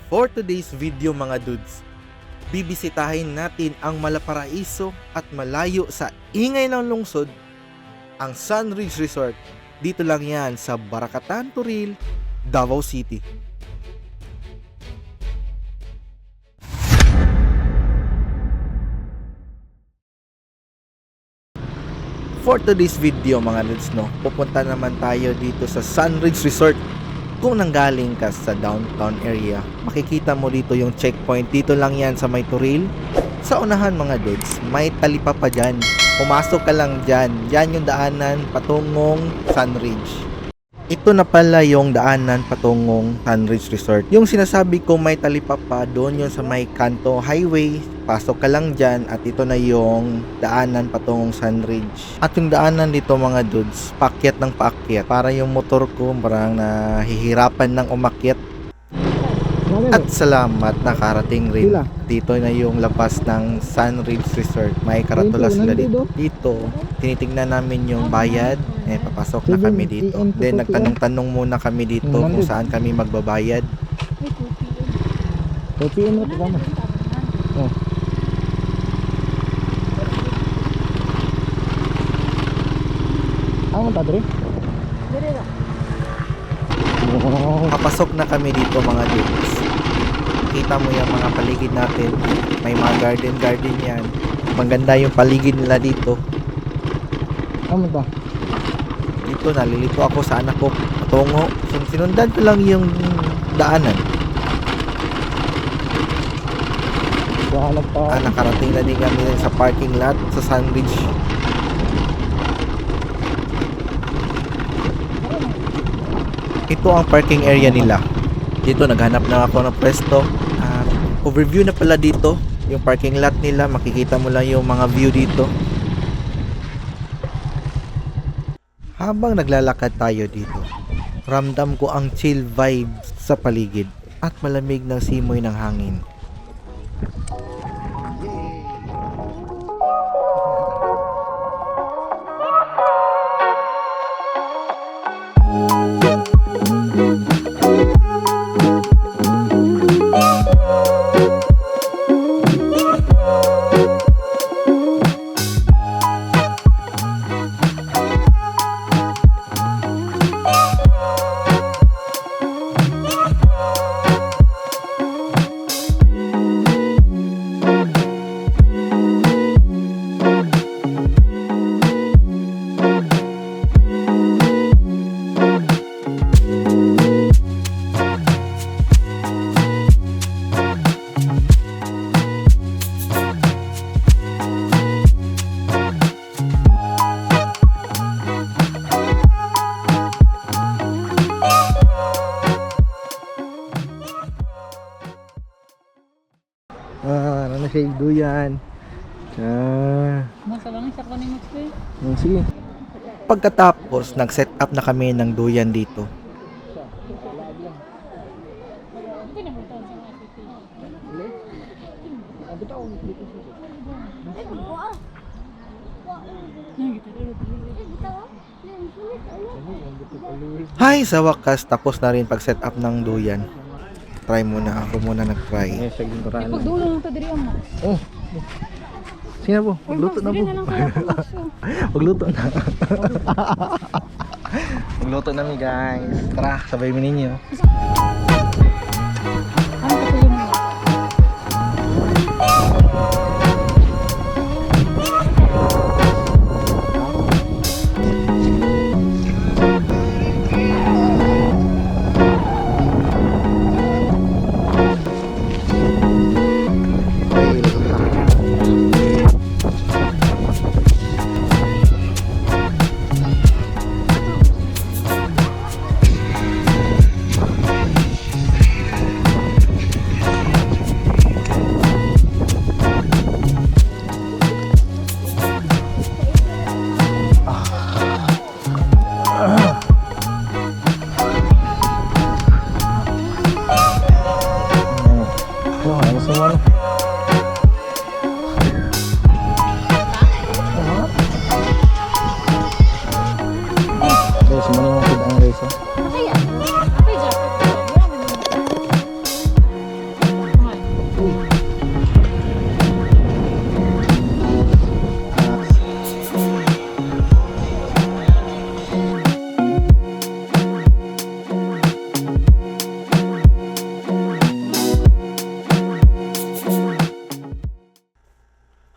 For today's video mga dudes, bibisitahin natin ang Malaparaiso at malayo sa ingay ng lungsod, ang Sunridge Resort. Dito lang yan sa Barakatan, Turil, Davao City. For today's video mga dudes, pupunta naman tayo dito sa Sunridge Resort. Kung nanggaling ka sa downtown area, makikita mo dito yung checkpoint. Dito lang yan sa may Turil. Sa unahan mga dudes, may talipapa dyan. Pumasok ka lang dyan. Yan yung daanan patungong Sunridge. Ito na pala yung daanan patungong Sunridge Resort. Yung sinasabi ko may talipapa, doon yun sa may Kanto Highway. Pasok ka lang dyan at ito na yung daanan patungong Sunridge. At yung daanan dito mga dudes, paakyat ng paakyat. Para yung motor ko parang nahihirapan ng umakyat. At salamat, nakarating rin. Dito na yung labas ng Sunridge Resort. May karatula sila dito. Dito, tinitingnan namin yung bayad. Papasok na kami dito. Then nagtanong-tanong muna kami dito kung saan kami magbabayad. Kopiin mo ito ba mo? Oh. Ang tadri? Papasok na kami dito mga dudes. Kita mo yung mga paligid natin. May mga garden yan. Maganda yung paligid nila dito. Ano ba? Dito nalilito ako sa anak ko patungo. Sinundan ko lang yung daanan. Nakarating na din kami sa parking lot sa Sunridge. Ito ang parking area nila. Dito naghanap na ako ng pwesto. Overview na pala dito yung parking lot nila. Makikita mo lang yung mga view dito. Habang naglalakad tayo dito, ramdam ko ang chill vibes sa paligid at malamig ng simoy ng hangin. Ano na siya duyan. Masa lang siya kanin mo today. Sige. Pagkatapos, nag-set up na kami ng duyan dito. Hay, sa wakas, tapos na rin pag-set up ng duyan. Try muna, ako muna nag-try. Pagdulo lang to diri mo. Oh. Sino po? Magluto na po. Magluto na. Magluto na mi guys. Tara, sabay mo ninyo. Ano ka tuloy mo?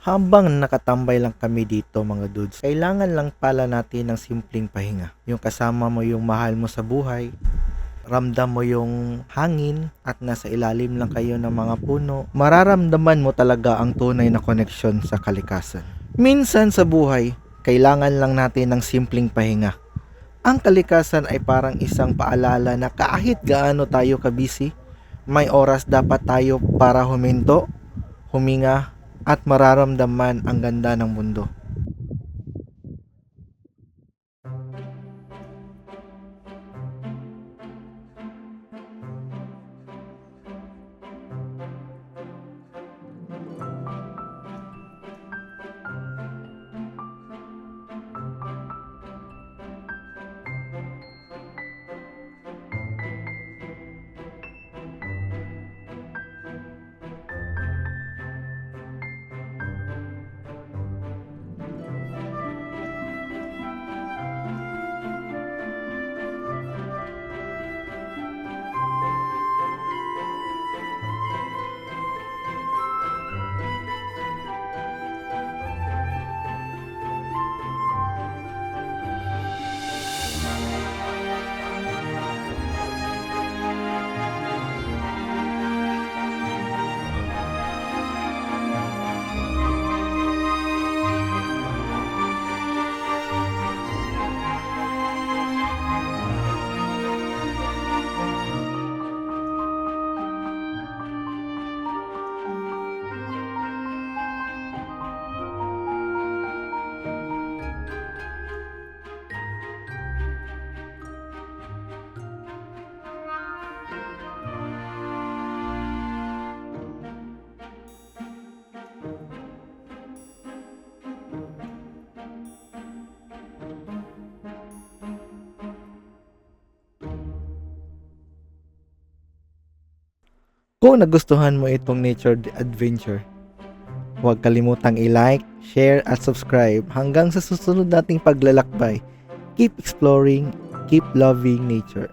Habang nakatambay lang kami dito mga dudes, kailangan lang pala natin ng simpleng pahinga. Yung kasama mo yung mahal mo sa buhay, ramdam mo yung hangin at nasa ilalim lang kayo ng mga puno, mararamdaman mo talaga ang tunay na koneksyon sa kalikasan. Minsan sa buhay, kailangan lang natin ng simpleng pahinga. Ang kalikasan ay parang isang paalala na kahit gaano tayo kabisi, may oras dapat tayo para huminto, huminga, at mararamdaman ang ganda ng mundo. Kung nagustuhan mo itong nature adventure, huwag kalimutang i-like, share at subscribe hanggang sa susunod nating paglalakbay. Keep exploring, keep loving nature.